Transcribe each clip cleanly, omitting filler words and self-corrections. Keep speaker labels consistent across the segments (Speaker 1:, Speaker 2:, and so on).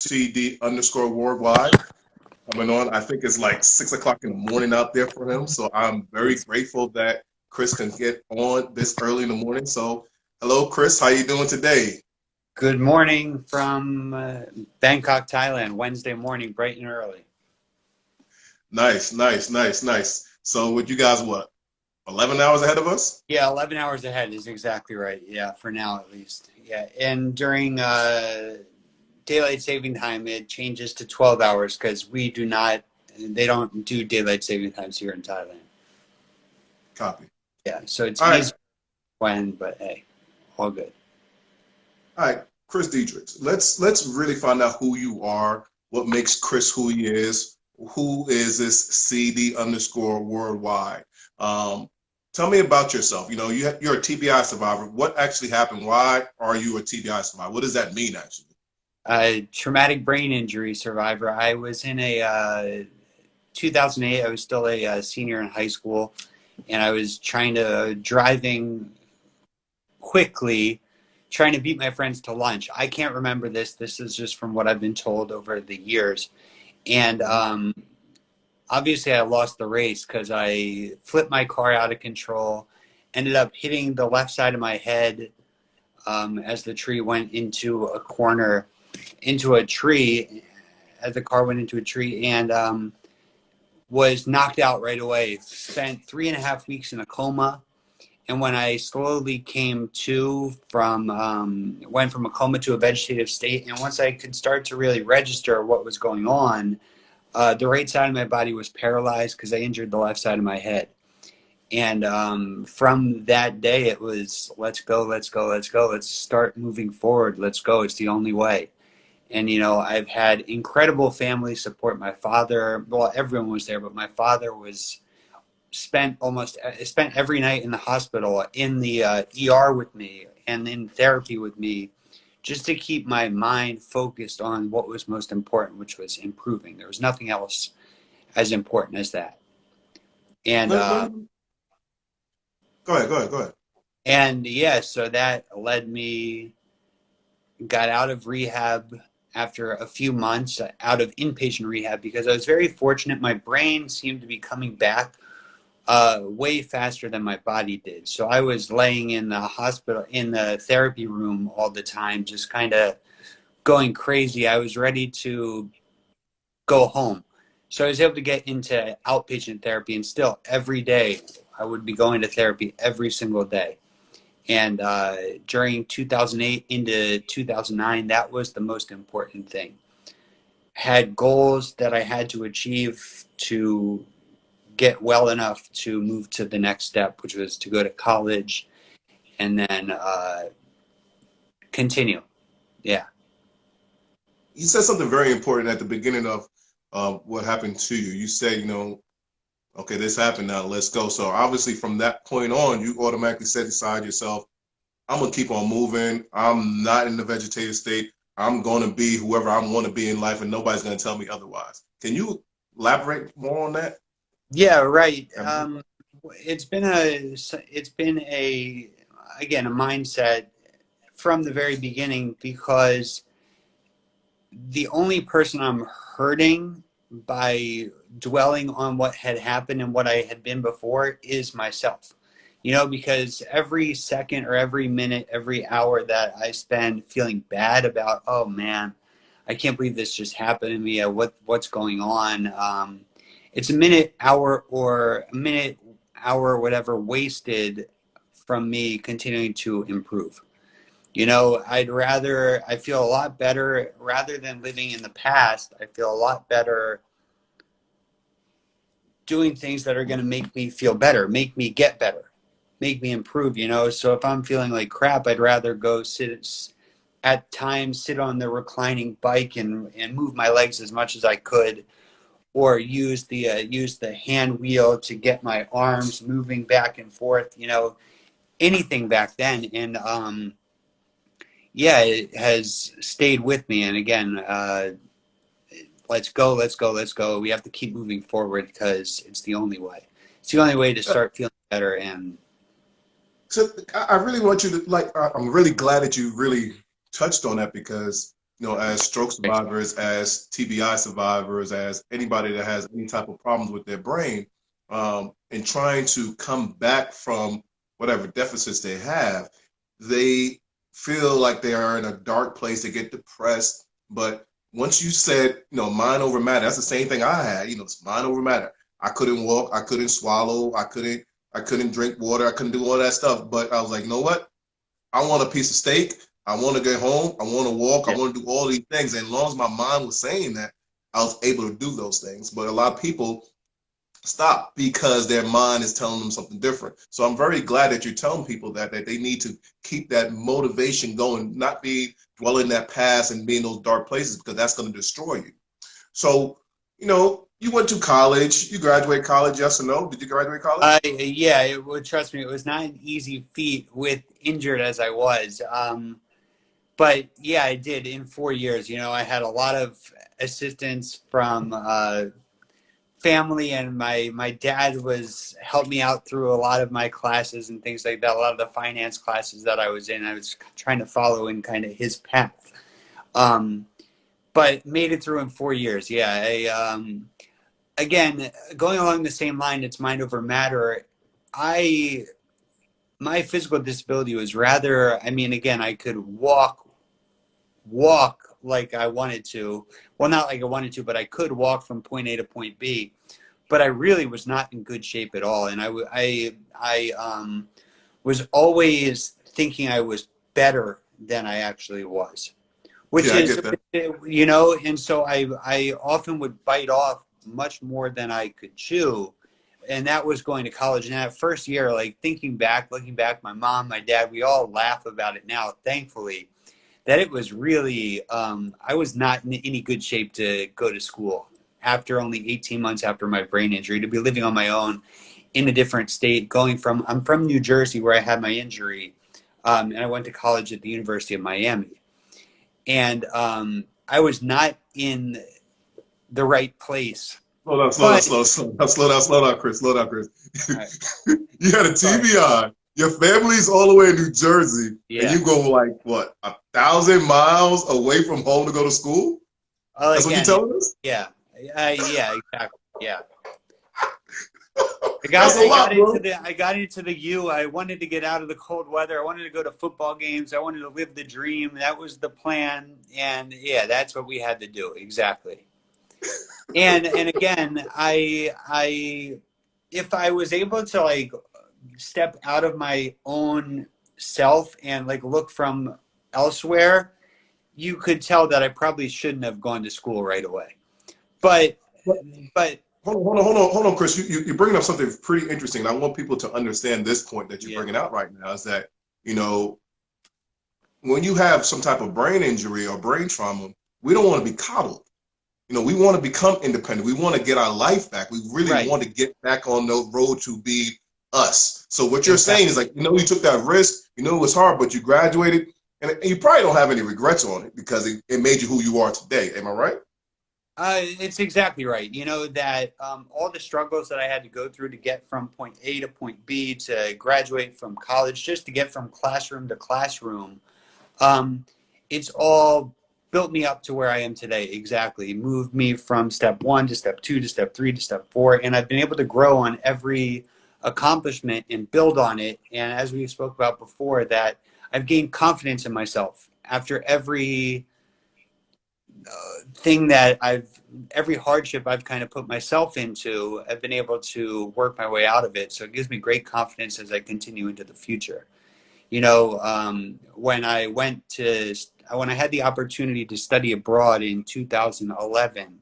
Speaker 1: CD_worldwide coming on. I think it's like 6 o'clock in the morning out there for him. So I'm very grateful that Chris can get on this early in the morning. So hello, Chris. How you doing today?
Speaker 2: Good morning from Bangkok, Thailand. Wednesday morning, bright and early.
Speaker 1: Nice, nice, nice, nice. So with you guys, what, 11 hours ahead of us?
Speaker 2: Yeah, 11 hours ahead is exactly right. Yeah, for now at least. Yeah, and during daylight saving time, it changes to 12 hours because they don't do daylight saving times here in Thailand.
Speaker 1: Copy.
Speaker 2: Yeah, so it's
Speaker 1: All right.
Speaker 2: easy when, but hey, all good.
Speaker 1: All right, Chris Dietrich. Let's really find out who you are, what makes Chris who he is, who is this CD_worldwide. Um, Tell me about yourself. You know, you're a TBI survivor. What actually happened? Why are you a TBI survivor? What does that mean, actually?
Speaker 2: Traumatic brain injury survivor. I was in a 2008. I was still a senior in high school, and I was driving quickly, trying to beat my friends to lunch. I can't remember this. This is just from what I've been told over the years. And obviously, I lost the race because I flipped my car out of control, ended up hitting the left side of my head as the tree went into a corner, into a tree, as the car went into a tree, and was knocked out right away. Spent 3.5 weeks in a coma. And when I slowly came to went from a coma to a vegetative state, and once I could start to really register what was going on, the right side of my body was paralyzed because I injured the left side of my head. And from that day, it was let's go, let's go, let's go, let's start moving forward, let's go. It's the only way. And I've had incredible family support. My father, well, everyone was there, but my father was spent every night in the hospital, in the ER with me and in therapy with me, just to keep my mind focused on what was most important, which was improving. There was nothing else as important as that. And
Speaker 1: Let, let, Go ahead, go ahead, go ahead.
Speaker 2: yeah, so that led me, got out of rehab after a few months, out of inpatient rehab, because I was very fortunate. My brain seemed to be coming back way faster than my body did. So I was laying in the hospital, in the therapy room all the time, just kind of going crazy. I was ready to go home. So I was able to get into outpatient therapy, and still every day I would be going to therapy every single day. And during 2008 into 2009, that was the most important thing. Had goals that I had to achieve to get well enough to move to the next step, which was to go to college and then continue. Yeah.
Speaker 1: You said something very important at the beginning of what happened to you. You said, okay, this happened now, let's go. So obviously from that point on, you automatically set aside yourself, I'm gonna keep on moving. I'm not in the vegetative state. I'm gonna be whoever I want to be in life, and nobody's gonna tell me otherwise. Can you elaborate more on that?
Speaker 2: Yeah, right. It's been a again a mindset from the very beginning, because the only person I'm hurting by dwelling on what had happened and what I had been before is myself. Because every second or every minute, every hour that I spend feeling bad about, oh man, I can't believe this just happened to me. What's going on? It's a minute, hour, whatever, wasted from me continuing to improve. I feel a lot better rather than living in the past. I feel a lot better doing things that are going to make me feel better, make me get better, make me improve. So if I'm feeling like crap, I'd rather go sit on the reclining bike and move my legs as much as I could, or use the hand wheel to get my arms moving back and forth, anything back then. And yeah, it has stayed with me. And again, let's go, let's go, let's go. We have to keep moving forward because it's the only way. It's the only way to start feeling better. And
Speaker 1: So I really want you to I'm really glad that you really touched on that because as stroke survivors, as TBI survivors, as anybody that has any type of problems with their brain, and trying to come back from whatever deficits they have, they feel like they are in a dark place. They get depressed. But once you said, mind over matter, that's the same thing I had. It's mind over matter. I couldn't walk. I couldn't swallow. I couldn't drink water. I couldn't do all that stuff. But I was like, you know what? I want a piece of steak. I want to get home. I want to walk. I want to do all these things. And as long as my mind was saying that, I was able to do those things. But a lot of people stop because their mind is telling them something different. So I'm very glad that you're telling people that they need to keep that motivation going, not be dwelling in that past and be in those dark places, because that's going to destroy you. So, you went to college. You graduated college, yes or no? Did you graduate college?
Speaker 2: Yeah, trust me, it was not an easy feat with injured as I was. But yeah, I did in 4 years. I had a lot of assistance from family, and my dad helped me out through a lot of my classes and things like that. A lot of the finance classes that I was in, I was trying to follow in kind of his path. But made it through in 4 years. Yeah, again, going along the same line, it's mind over matter. My physical disability was rather, again, I could walk like I wanted to. Well, not like I wanted to, but I could walk from point A to point B. But I really was not in good shape at all. And I was always thinking I was better than I actually was. Which is, and so I often would bite off much more than I could chew. And that was going to college. And that first year, like looking back, my mom, my dad, we all laugh about it now, thankfully, that it was really, I was not in any good shape to go to school after only 18 months after my brain injury, to be living on my own in a different state, I'm from New Jersey where I had my injury. And I went to college at the University of Miami. And I was not in the right place.
Speaker 1: Slow down, Chris. Right. You had a TBI. Your family's all the way in New Jersey, and you go like what, 1,000 miles away from home to go to school? That's what you're telling us?
Speaker 2: Yeah, exactly. Yeah. I got into the U. I wanted to get out of the cold weather. I wanted to go to football games. I wanted to live the dream. That was the plan. And yeah, that's what we had to do. Exactly. And again, if I was able to like step out of my own self and like look from elsewhere, you could tell that I probably shouldn't have gone to school right away. But
Speaker 1: hold on, Chris. You're bringing up something pretty interesting. And I want people to understand this point that you're bringing out right now is that, when you have some type of brain injury or brain trauma, we don't want to be coddled. We want to become independent. We want to get our life back. We really want to get back on the road to be us. So what you're saying is like, you took that risk, it was hard, but you graduated, and you probably don't have any regrets on it because it made you who you are today. Am I right?
Speaker 2: It's exactly right. That all the struggles that I had to go through to get from point A to point B, to graduate from college, just to get from classroom to classroom, it's all built me up to where I am today. Exactly. Moved me from step 1 to step 2 to step 3 to step 4. And I've been able to grow on every accomplishment and build on it. And as we spoke about before, that I've gained confidence in myself after every every hardship I've kind of put myself into. I've been able to work my way out of it. So it gives me great confidence as I continue into the future. When I had the opportunity to study abroad in 2011,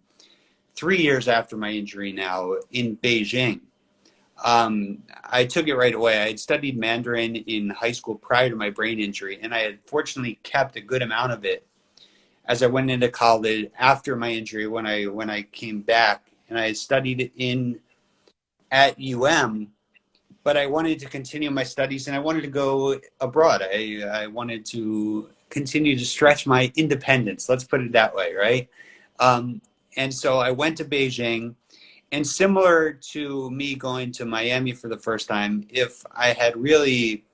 Speaker 2: 3 years after my injury now, in Beijing, I took it right away. I had studied Mandarin in high school prior to my brain injury, and I had fortunately kept a good amount of it as I went into college after my injury. When I came back, and I had studied at but I wanted to continue my studies, and I wanted to go abroad. I wanted to continue to stretch my independence. Let's put it that way, right? And so I went to Beijing, and similar to me going to Miami for the first time, if I had really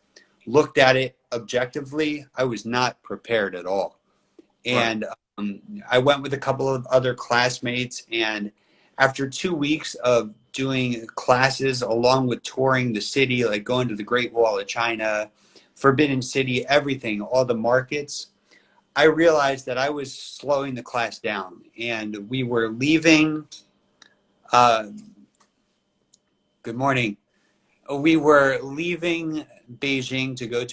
Speaker 2: looked at it objectively, I was not prepared at all. And I went with a couple of other classmates, and after 2 weeks of doing classes along with touring the city, like going to the Great Wall of China, Forbidden City, everything, all the markets, I realized that I was slowing the class down, and we were leaving. Uh, good morning. We were leaving Beijing to go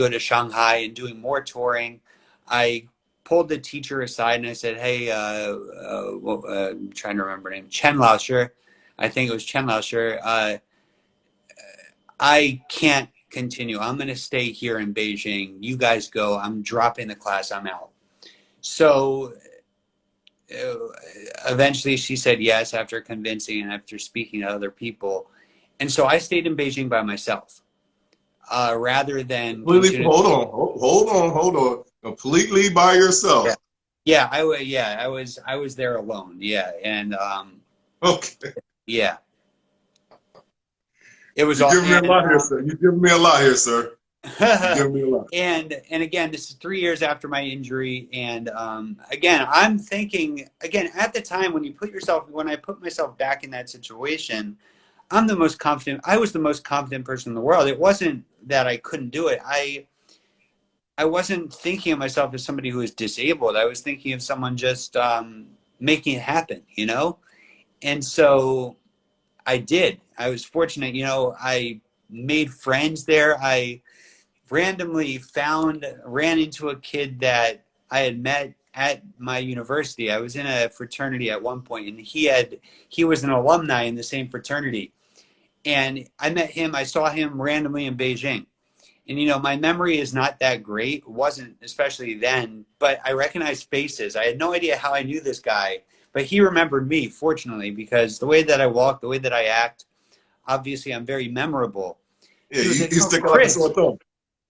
Speaker 2: to Shanghai and doing more touring. I pulled the teacher aside and I said, "Hey, I'm trying to remember her name, Chen Laoshi. I think it was Chen Laoshi. I can't continue. I'm going to stay here in Beijing. You guys go. I'm dropping the class. I'm out." So eventually she said yes after convincing and after speaking to other people. And so I stayed in Beijing by myself rather than
Speaker 1: Completely, hold on. Completely by yourself.
Speaker 2: Yeah, I was there alone. Yeah, and
Speaker 1: Okay.
Speaker 2: yeah, it was
Speaker 1: You're
Speaker 2: all.
Speaker 1: giving me a lot here, sir. You're giving me a lot here, sir. You're giving me a lot.
Speaker 2: And again, this is 3 years after my injury, and again, I'm thinking again at the time when I put myself back in that situation, I'm the most confident. I was the most confident person in the world. It wasn't that I couldn't do it. I wasn't thinking of myself as somebody who is disabled. I was thinking of someone just making it happen, you know? And so I did. I was fortunate, you know, I made friends there. I randomly ran into a kid that I had met at my university. I was in a fraternity at one point, and he was an alumni in the same fraternity. And I met him, I saw him randomly in Beijing. And, you know, my memory is not that great. It wasn't, especially then, but I recognized faces. I had no idea how I knew this guy, but he remembered me, fortunately, because the way that I walk, the way that I act, obviously I'm very memorable.
Speaker 1: Yeah, you stick like a sore thumb.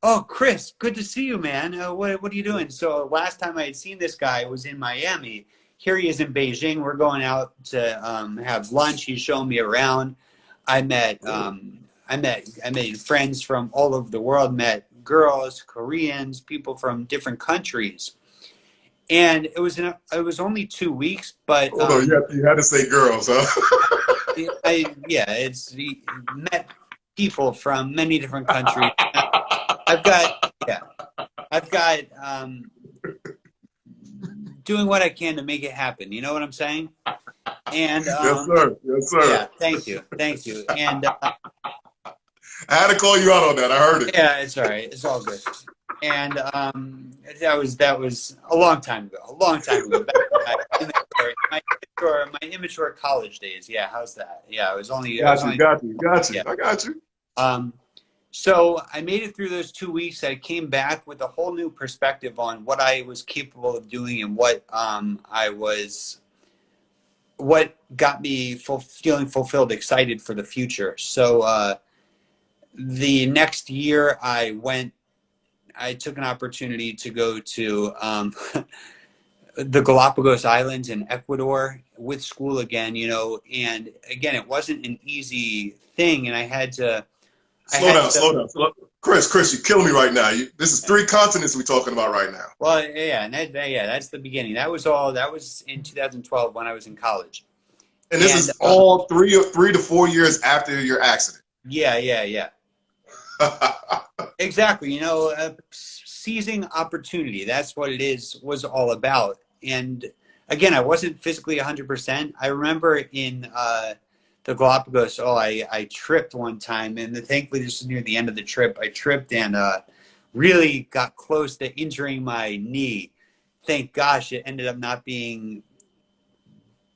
Speaker 2: Oh, Chris, good to see you, man. What are you doing? So last time I had seen this guy was in Miami. Here he is in Beijing. We're going out to have lunch. He's showing me around. I met friends from all over the world, met girls, Koreans, people from different countries. And it was only 2 weeks, but
Speaker 1: hold on, you had to say girls, huh?
Speaker 2: it's met people from many different countries. I've got doing what I can to make it happen. You know what I'm saying? And
Speaker 1: yes, sir.
Speaker 2: Yeah, thank you. And
Speaker 1: I had to call you out on that. I heard it.
Speaker 2: Yeah, it's all right. It's all good. And that was a long time ago. Back my immature college days. Yeah, how's that? Yeah,
Speaker 1: got you.
Speaker 2: Yeah.
Speaker 1: I got you.
Speaker 2: So I made it through those 2 weeks. I came back with a whole new perspective on what I was capable of doing and what got me feeling fulfilled, excited for the future. So the next year I took an opportunity to go to the Galapagos Islands in Ecuador with school again, you know, and again, it wasn't an easy thing, and I had to...
Speaker 1: Slow down. Chris, you're killing me right now. This is 3 continents we're talking about right now.
Speaker 2: Well, yeah, that's the beginning. That was in 2012 when I was in college.
Speaker 1: And this is all 3 to 4 years after your accident.
Speaker 2: Yeah. Exactly. You know, seizing opportunity. That's what was all about. And again, I wasn't physically 100%. I remember in the Galapagos, I tripped one time, and thankfully this was near the end of the trip. I tripped and really got close to injuring my knee. Thank gosh, it ended up not being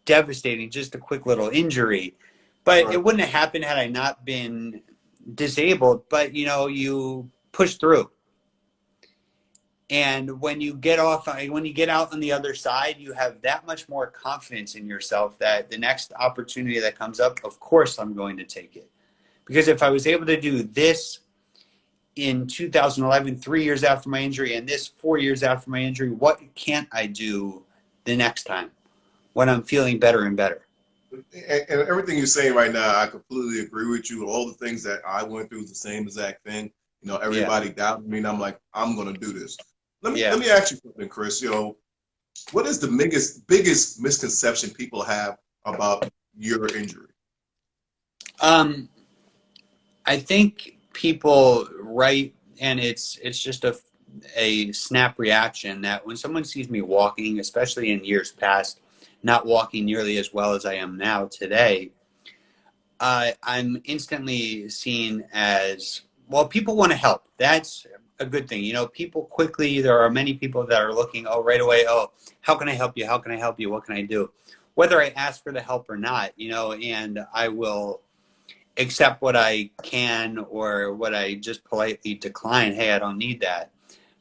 Speaker 2: devastating, just a quick little injury. But It wouldn't have happened had I not been disabled. But, you know, you push through. And when you get out on the other side, you have that much more confidence in yourself that the next opportunity that comes up, of course, I'm going to take it. Because if I was able to do this in 2011, 3 years after my injury, and this 4 years after my injury, what can't I do the next time when I'm feeling better and better?
Speaker 1: And everything you're saying right now, I completely agree with you. All the things that I went through is the same exact thing. You know, everybody doubted me, and I'm like, I'm going to do this. Let me ask you something, Chris. You know, what is the biggest misconception people have about your injury?
Speaker 2: I think people and it's just a snap reaction that when someone sees me walking, especially in years past, not walking nearly as well as I am now today, I'm instantly seen as, well, people want to help. That's a good thing. You know, people quickly, there are many people that are looking, oh, right away, oh, how can I help you? How can I help you? What can I do? Whether I ask for the help or not, you know, and I will accept what I can or what I just politely decline. Hey, I don't need that.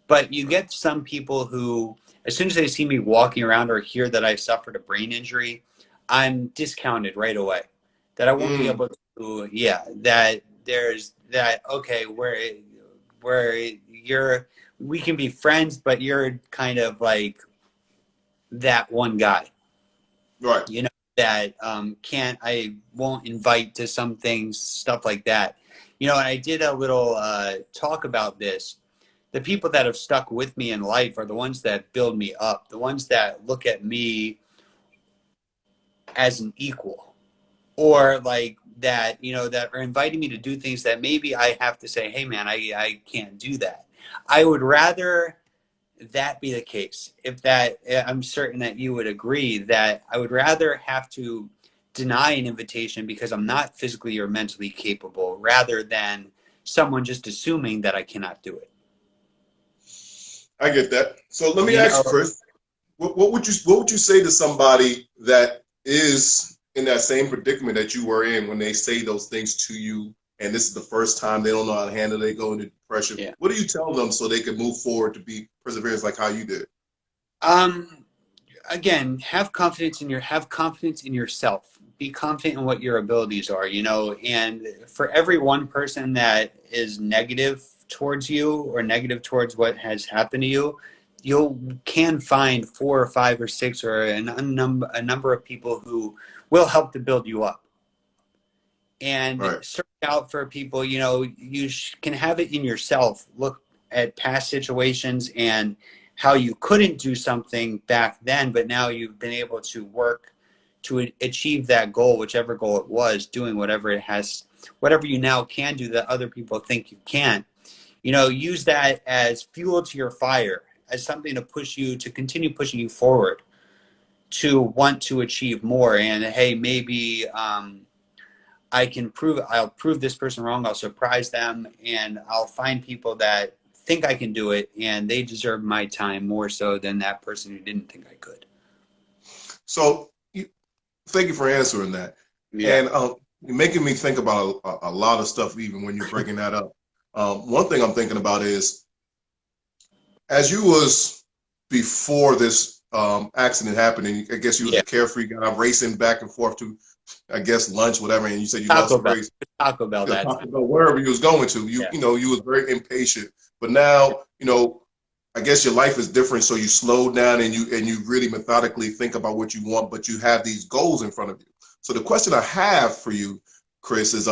Speaker 2: But you get some people who, as soon as they see me walking around or hear that I suffered a brain injury, I'm discounted right away. That I won't be
Speaker 1: Mm,
Speaker 2: able to, yeah, that there's that, okay, where we can be friends, but you're kind of like that one guy,
Speaker 1: right.
Speaker 2: you know, that I won't invite to some things, stuff like that. You know, and I did a little talk about this. The people that have stuck with me in life are the ones that build me up, the ones that look at me as an equal, or like that, you know, that are inviting me to do things that maybe I have to say, hey man, I can't do that. I would rather that be the case. If that, I'm certain that you would agree that I would rather have to deny an invitation because I'm not physically or mentally capable rather than someone just assuming that I cannot do it.
Speaker 1: I get that. So let me
Speaker 2: You
Speaker 1: ask you,
Speaker 2: know,
Speaker 1: Chris, what would you say to somebody that is in that same predicament that you were in when they say those things to you, and this is the first time they don't know how to handle it, they go into depression?
Speaker 2: yeah.
Speaker 1: What do you tell them so they can move forward to be perseverance like how you did?
Speaker 2: Um, Again, have confidence in yourself. Be confident in what your abilities are, you know, and for every one person that is negative towards you or negative towards what has happened to you, you can find four or five or six or a number of people who will help to build you up. And
Speaker 1: Right.
Speaker 2: search out for people, you know, can have it in yourself. Look at past situations and how you couldn't do something back then, but now you've been able to work to achieve that goal, whichever goal it was, doing whatever it has, whatever you now can do that other people think you can't. You know, use that as fuel to your fire, as something to push you, to continue pushing you forward, to want to achieve more. And hey, maybe I'll prove this person wrong. I'll surprise them and I'll find people that think I can do it and they deserve my time more so than that person who didn't think I could.
Speaker 1: So thank you for answering that.
Speaker 2: Yeah.
Speaker 1: And you're making me think about a lot of stuff even when you're breaking that up. One thing I'm thinking about is as you was before this accident happened, and I guess you was
Speaker 2: Yeah.
Speaker 1: a carefree guy racing back and forth to, I guess, lunch, whatever, and you said you lost
Speaker 2: Taco
Speaker 1: the
Speaker 2: Bell.
Speaker 1: race.
Speaker 2: Taco Bell
Speaker 1: You know,
Speaker 2: that
Speaker 1: Taco
Speaker 2: time.
Speaker 1: Bell, wherever you was going to,
Speaker 2: Yeah.
Speaker 1: you was very impatient. But now, I guess your life is different, so you slow down and you really methodically think about what you want, but you have these goals in front of you. So the question I have for you, Chris, is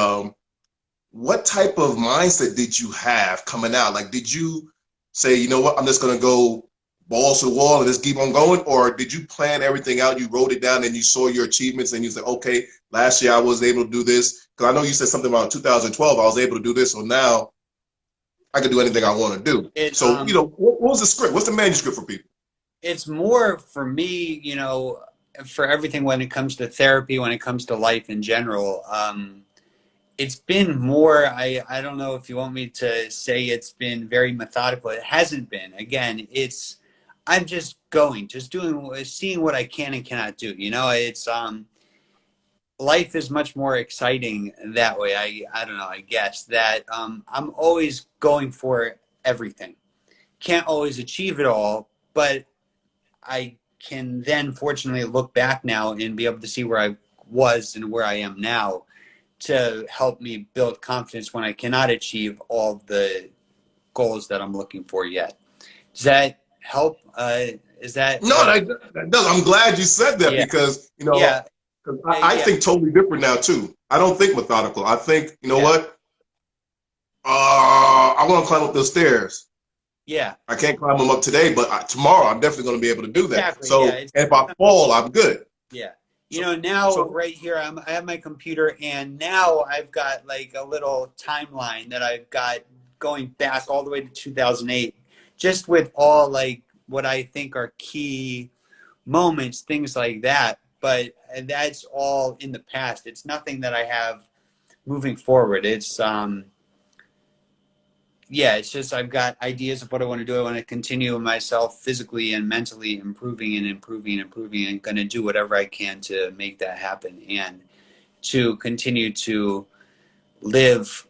Speaker 1: what type of mindset did you have coming out? Like, did you say, you know what, I'm just gonna go balls to the wall and just keep on going, or did you plan everything out? You wrote it down and you saw your achievements and you said, okay, last year I was able to do this because I know you said something about 2012. I was able to do this, so now I can do anything I want to do.
Speaker 2: It
Speaker 1: So, what was the script? What's the manuscript for people?
Speaker 2: it's more for me, you know, for everything when it comes to therapy, when it comes to life in general. It's been more, I don't know if you want me to say it's been very methodical. It hasn't been. Again, I'm just going, just doing, seeing what I can and cannot do. You know, it's life is much more exciting that way. I don't know, I guess that I'm always going for everything. Can't always achieve it all, but I can then fortunately look back now and be able to see where I was and where I am now to help me build confidence when I cannot achieve all the goals that I'm looking for yet. Does that help? Is that
Speaker 1: No, that does. I'm glad you said that
Speaker 2: yeah,
Speaker 1: because,
Speaker 2: yeah,
Speaker 1: 'cause I
Speaker 2: yeah,
Speaker 1: think totally different now too. I don't think methodical. I think, you know
Speaker 2: yeah,
Speaker 1: what? I want to climb up those stairs.
Speaker 2: Yeah,
Speaker 1: I can't climb them up today, but tomorrow I'm definitely going to be able to do that.
Speaker 2: exactly. Yeah,
Speaker 1: So if I fall, I'm good.
Speaker 2: yeah. You
Speaker 1: So,
Speaker 2: know, now
Speaker 1: so
Speaker 2: right here, I have my computer, and now I've got like a little timeline that I've got going back all the way to 2008, just with all like what I think are key moments, things like that. But that's all in the past. It's nothing that I have moving forward. Yeah, it's just I've got ideas of what I want to do. I want to continue myself physically and mentally improving and improving and improving, and going to do whatever I can to make that happen and to continue to live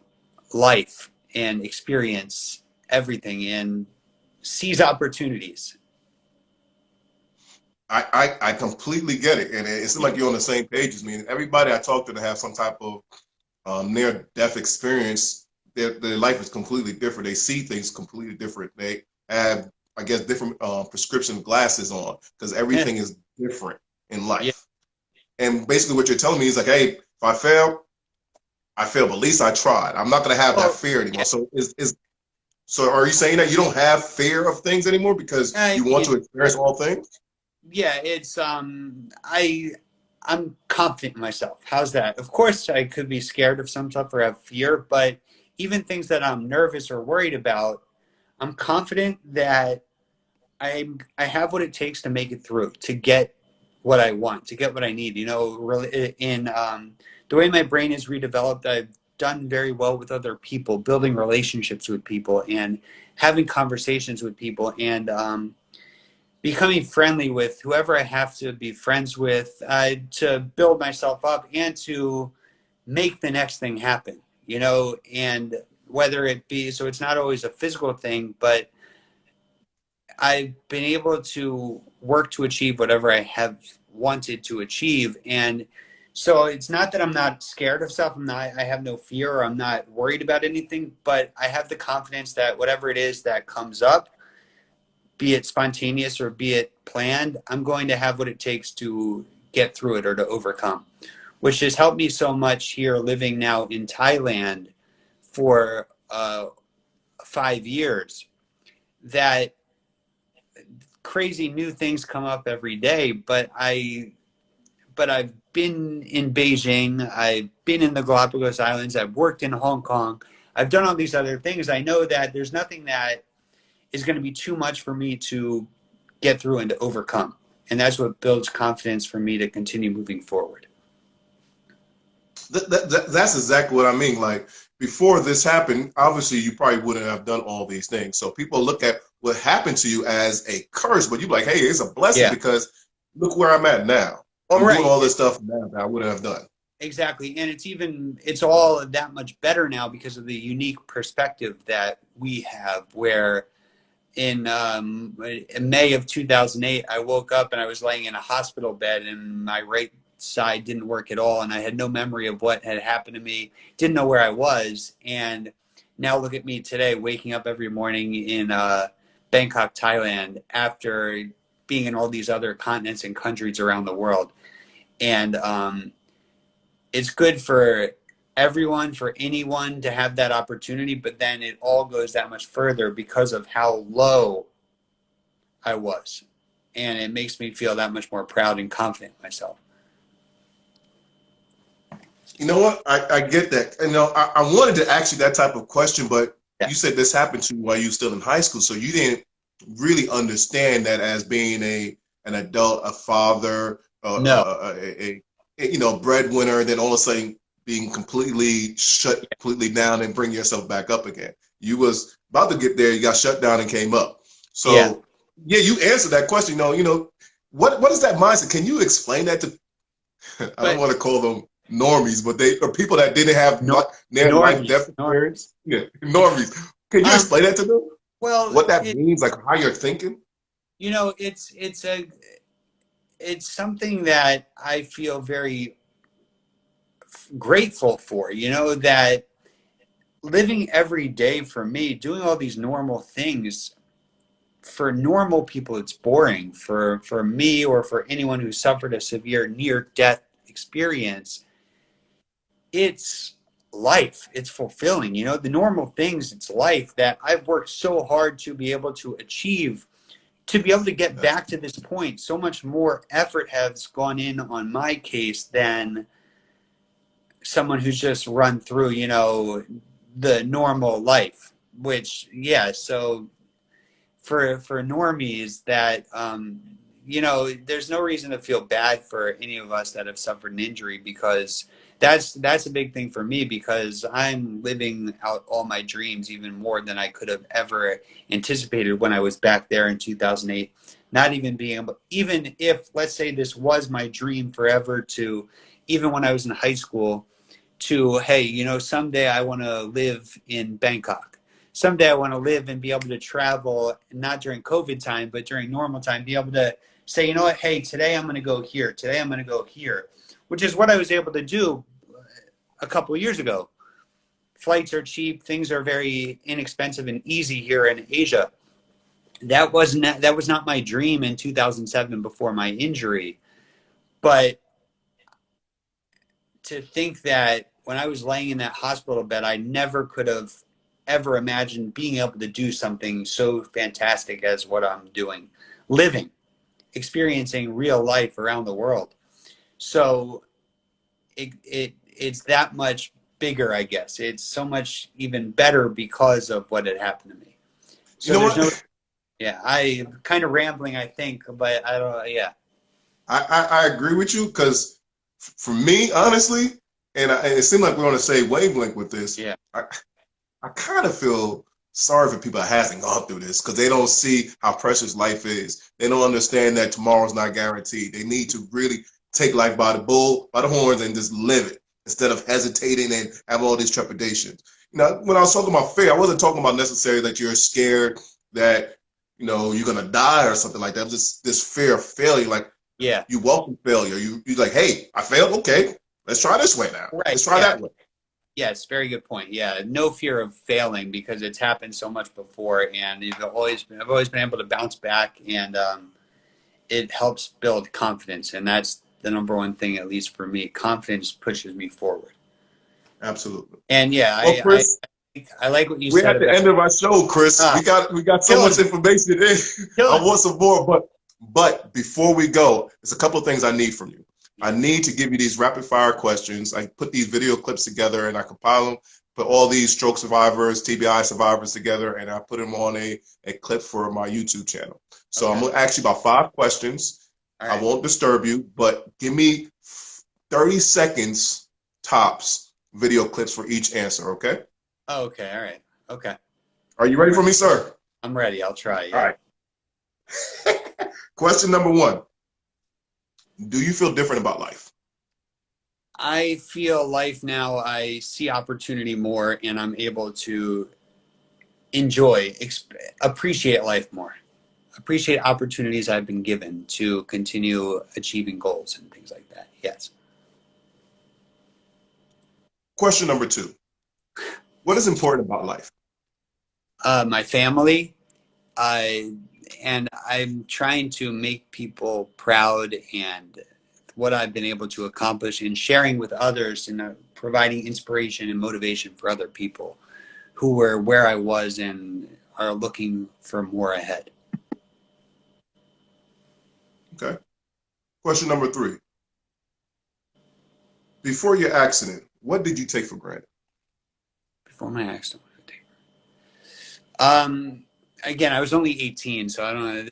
Speaker 2: life and experience everything and seize opportunities.
Speaker 1: I completely get it, and it seems like you're on the same page as me. And everybody I talk to have some type of near-death experience, their life is completely different. They see things completely different. They have, I guess, different prescription glasses on because everything is different in
Speaker 2: Yeah.
Speaker 1: life. And basically, what you're telling me is like, hey, if I fail, I failed, but at least I tried. I'm not going to have that
Speaker 2: Well,
Speaker 1: fear
Speaker 2: yeah.
Speaker 1: anymore. So are you saying that you don't have fear of things anymore because
Speaker 2: I
Speaker 1: you want
Speaker 2: mean,
Speaker 1: to experience all things?
Speaker 2: yeah, it's I'm confident in myself. How's that? Of course I could be scared of some stuff or have fear, but even things that I'm nervous or worried about, I'm confident that I have what it takes to make it through, to get what I want, to get what I need. You know, really in the way my brain is redeveloped, I've done very well with other people, building relationships with people and having conversations with people, and becoming friendly with whoever I have to be friends with, to build myself up and to make the next thing happen, you know, and whether it be, so it's not always a physical thing, but I've been able to work to achieve whatever I have wanted to achieve. And so it's not that I'm not scared of stuff. I have no fear, or I'm not worried about anything, but I have the confidence that whatever it is that comes up, be it spontaneous or be it planned, I'm going to have what it takes to get through it or to overcome, which has helped me so much here living now in Thailand for 5 years, that crazy new things come up every day. But I've been in Beijing, I've been in the Galapagos Islands, I've worked in Hong Kong, I've done all these other things. I know that there's nothing that is going to be too much for me to get through and to overcome. And that's what builds confidence for me to continue moving forward.
Speaker 1: That's exactly what I mean. Like before this happened, obviously you probably wouldn't have done all these things. So people look at what happened to you as a curse, but you're like, hey, it's a blessing
Speaker 2: Yeah.
Speaker 1: because look where I'm at now.
Speaker 2: All
Speaker 1: I'm doing
Speaker 2: right.
Speaker 1: all this stuff now that I wouldn't have done.
Speaker 2: Exactly. And it's all that much better now because of the unique perspective that we have, where in May of 2008, I woke up and I was laying in a hospital bed, and my right side didn't work at all. And I had no memory of what had happened to me, didn't know where I was. And now look at me today, waking up every morning in Bangkok, Thailand, after being in all these other continents and countries around the world. And it's good for everyone, for anyone to have that opportunity, but then it all goes that much further because of how low I was. And it makes me feel that much more proud and confident in myself.
Speaker 1: You know what? I get that. You know, I wanted to ask you that type of question, but
Speaker 2: Yeah.
Speaker 1: you said this happened to you while you were still in high school, so you didn't really understand that as being an adult, a father,
Speaker 2: No.
Speaker 1: you know, breadwinner, then all of a sudden being completely shut completely down and bring yourself back up again. You was about to get there, you got shut down and came up.
Speaker 2: Yeah.
Speaker 1: So yeah, you answered that question. You know, what is that mindset? Can you explain that to I don't
Speaker 2: But
Speaker 1: want to call them normies, but they are people that didn't have
Speaker 2: no,
Speaker 1: near life death
Speaker 2: normies.
Speaker 1: experience. Yeah, normies. Can you explain that to them?
Speaker 2: Well,
Speaker 1: What that means, like how you're thinking?
Speaker 2: you know, it's something that I feel very grateful for, you know, that living every day for me, doing all these normal things, for normal people, it's boring. For me, or for anyone who suffered a severe near death experience, it's life. It's fulfilling. You know, the normal things, it's life that I've worked so hard to be able to achieve, to be able to get
Speaker 1: That's
Speaker 2: back to this point. So much more effort has gone in on my case than someone who's just run through, you know, the normal life, which, yeah. So for normies that, you know, there's no reason to feel bad for any of us that have suffered an injury, because that's a big thing for me, because I'm living out all my dreams even more than I could have ever anticipated when I was back there in 2008. Not even being able, even if, let's say, this was my dream forever, to even when I was in high school, to, hey, you know, someday I want to live in Bangkok. Someday I want to live and be able to travel, not during COVID time, but during normal time, be able to say, you know what, hey, today I'm going to go here. Today I'm going to go here, which is what I was able to do a couple of years ago. Flights are cheap. Things are very inexpensive and easy here in Asia. That was not my dream in 2007 before my injury. But to think that when I was laying in that hospital bed, I never could have ever imagined being able to do something so fantastic as what I'm doing, living, experiencing real life around the world. So it's that much bigger, I guess. It's so much even better because of what had happened to me.
Speaker 1: you
Speaker 2: So
Speaker 1: know
Speaker 2: there's no,
Speaker 1: what?
Speaker 2: yeah, I kind of rambling, I think, but I don't, yeah,
Speaker 1: I agree with you because for me, honestly, and it seemed like we're on the same wavelength with this.
Speaker 2: yeah,
Speaker 1: I kind of feel sorry for people that hasn't gone through this because they don't see how precious life is. They don't understand that tomorrow's not guaranteed. They need to really take life by the horns, and just live it instead of hesitating and have all these trepidations. You know, when I was talking about fear, I wasn't talking about necessarily that you're scared that you're gonna die or something like that. Just this fear of failure, like
Speaker 2: yeah,
Speaker 1: you welcome failure. You like, hey, I failed. Okay, let's try this way now.
Speaker 2: right,
Speaker 1: Let's try
Speaker 2: yeah.
Speaker 1: that way.
Speaker 2: Yes, very good point. Yeah, no fear of failing because it's happened so much before, and I've always been able to bounce back, and it helps build confidence, and that's the number one thing, at least for me. Confidence pushes me forward,
Speaker 1: Absolutely.
Speaker 2: and yeah,
Speaker 1: Well, Chris,
Speaker 2: I like what you
Speaker 1: we're
Speaker 2: said
Speaker 1: at the
Speaker 2: about
Speaker 1: end of our show, Chris.
Speaker 2: uh,
Speaker 1: We got so
Speaker 2: killing
Speaker 1: much
Speaker 2: me,
Speaker 1: information in. I
Speaker 2: killing
Speaker 1: want
Speaker 2: me.
Speaker 1: some more, but before we go, there's a couple of things I need from you. I
Speaker 2: Yeah.
Speaker 1: need to give you these rapid fire questions. I put these video clips together and I compile them, put all these stroke survivors, TBI survivors together, and I put them on a clip for my YouTube channel. So I'm
Speaker 2: Okay.
Speaker 1: gonna ask you about 5 questions.
Speaker 2: All
Speaker 1: I
Speaker 2: right.
Speaker 1: won't disturb you, but give me 30 seconds tops video clips for each answer, okay?
Speaker 2: Oh, okay. All right. Okay.
Speaker 1: Are you
Speaker 2: I'm
Speaker 1: ready
Speaker 2: ready.
Speaker 1: for me, sir?
Speaker 2: I'm ready. I'll try.
Speaker 1: All
Speaker 2: Yeah.
Speaker 1: right. Question number one. Do you feel different about life?
Speaker 2: I feel life now. I see opportunity more, and I'm able to enjoy, appreciate life more. Appreciate opportunities I've been given to continue achieving goals and things like that. Yes.
Speaker 1: Question number two. What is important about life?
Speaker 2: My family, I and I'm trying to make people proud, and what I've been able to accomplish in sharing with others, and providing inspiration and motivation for other people who were where I was and are looking for more ahead.
Speaker 1: Okay. Question number three. Before your accident, what did you take for granted?
Speaker 2: Before my accident, um, again, I was only 18, so I don't know.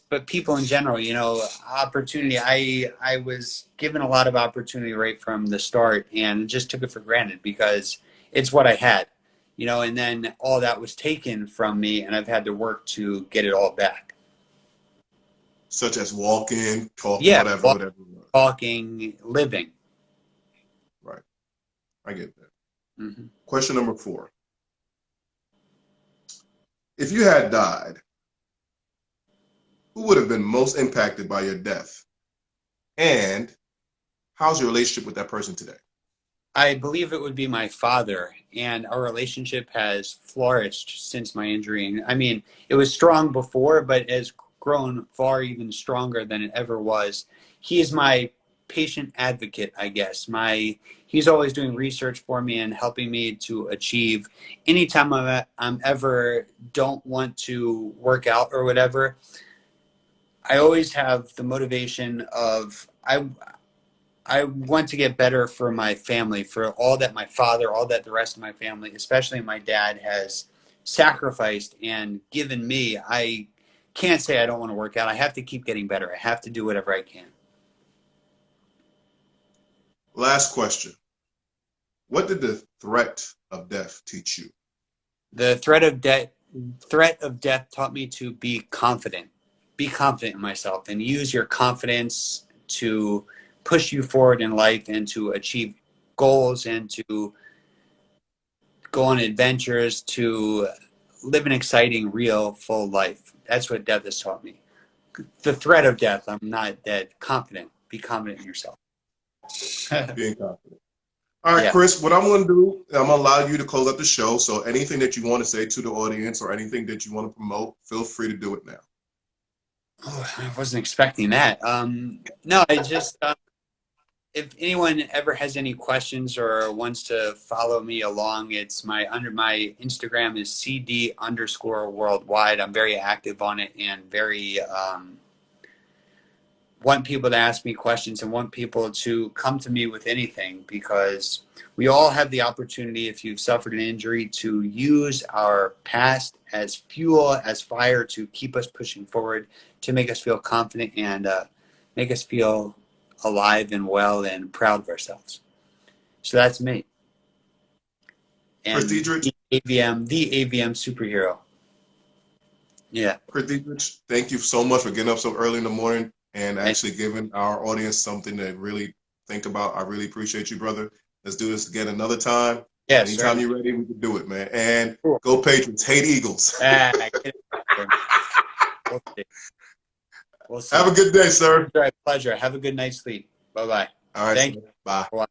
Speaker 2: But people in general, you know, opportunity. I was given a lot of opportunity right from the start, and just took it for granted because it's what I had, you know. And then all that was taken from me, and I've had to work to get it all back.
Speaker 1: Such as walking, talking,
Speaker 2: Yeah,
Speaker 1: whatever.
Speaker 2: walking, living.
Speaker 1: Right. I get that.
Speaker 2: Hmm.
Speaker 1: Question number four. If you had died, who would have been most impacted by your death? And how's your relationship with that person today?
Speaker 2: I believe it would be my father, and our relationship has flourished since my injury. And I mean, it was strong before, but has grown far even stronger than it ever was. He is my patient advocate, I guess. He's always doing research for me and helping me to achieve. Anytime I'm ever don't want to work out or whatever, I always have the motivation of I want to get better for my family, for all that my father, all that the rest of my family, especially my dad, has sacrificed and given me. I can't say I don't want to work out. I have to keep getting better. I have to do whatever I can.
Speaker 1: Last question. What did the threat of death teach you?
Speaker 2: The threat of death taught me to be confident. Be confident in myself and use your confidence to push you forward in life and to achieve goals and to go on adventures, to live an exciting, real, full life. That's what death has taught me. The threat of death, I'm not dead. Confident. Be confident in yourself.
Speaker 1: Being confident. All right,
Speaker 2: Yeah.
Speaker 1: Chris, what I'm going to do, I'm going to allow you to close up the show. So anything that you want to say to the audience or anything that you want to promote, feel free to do it now.
Speaker 2: Oh, I wasn't expecting that. No, I just, if anyone ever has any questions or wants to follow me along, it's my Instagram is CD_worldwide. I'm very active on it and very, want people to ask me questions and want people to come to me with anything, because we all have the opportunity, if you've suffered an injury, to use our past as fuel, as fire, to keep us pushing forward, to make us feel confident and make us feel alive and well and proud of ourselves. So that's me. And
Speaker 1: Chris Dedrich,
Speaker 2: the AVM superhero. Yeah.
Speaker 1: Chris Dedrich, thank you so much for getting up so early in the morning and actually giving our audience something to really think about. I really appreciate you, brother. Let's do this again another time.
Speaker 2: Yeah.
Speaker 1: Anytime you're ready, we can do it, man. And go Patriots, hate Eagles. We'll see. Have a good day, sir.
Speaker 2: All right, pleasure. Have a good night's sleep. Bye-bye.
Speaker 1: All right, bye.
Speaker 2: Bye-bye.